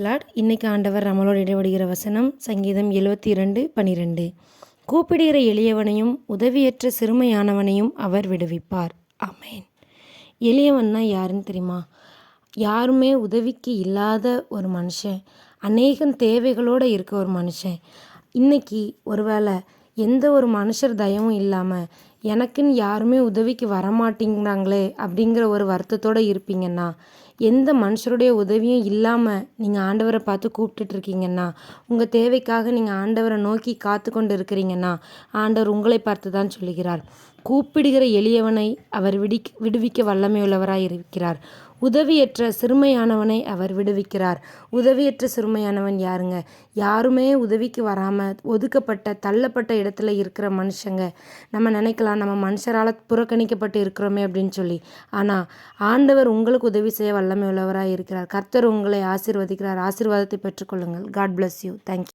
Lord. இன்னைக்கு ஆண்டவர் நம்மளோட இடைபடுகிற வசனம் சங்கீதம் 72:12. கூப்பிடுகிற எளியவனையும் உதவியற்ற சிறுமையானவனையும் அவர் விடுவிப்பார். ஆமேன். எளியவன்னா யாருன்னு தெரியுமா? யாருமே உதவிக்கு இல்லாத ஒரு மனுஷன், அநேகம் தேவைகளோடு இருக்க ஒரு மனுஷன். இன்னைக்கு ஒருவேளை எந்த ஒரு மனுஷர் தயவும் இல்லாமல் எனக்குன்னு யாருமே உதவிக்கு வரமாட்டேங்கிறாங்களே அப்படிங்கிற ஒரு வருத்தத்தோடு இருப்பீங்கன்னா, எந்த மனுஷருடைய உதவியும் இல்லாமல் நீங்கள் ஆண்டவரை பார்த்து கூப்பிட்டுட்ருக்கீங்கன்னா, உங்கள் தேவைக்காக நீங்கள் ஆண்டவரை நோக்கி காத்து கொண்டு இருக்கிறீங்கன்னா, ஆண்டவர் உங்களை பார்த்து தான் சொல்லுகிறார். கூப்பிடுகிற எளியவனை அவர் விடுவிக்க வல்லமையுள்ளவராய் இருக்கிறார். உதவியற்ற சிறுமையானவனை அவர் விடுவிக்கிறார். உதவியற்ற சிறுமையானவன் யாருங்க? யாருமே உதவிக்கு வராமல் ஒதுக்கப்பட்ட தள்ளப்பட்ட இடத்துல இருக்கிற மனுஷங்க. நம்ம நினைக்கலாம் நம்ம மனுஷரால் புறக்கணிக்கப்பட்டு இருக்கிறோமே அப்படின்னு சொல்லி. ஆனால் ஆண்டவர் உங்களுக்கு உதவி செய்ய வல்லமை உள்ளவராக இருக்கிறார். கர்த்தர் உங்களை ஆசீர்வதிக்கிறார். ஆசீர்வாதத்தை பெற்றுக்கொள்ளுங்கள். God bless you. தேங்க்யூ.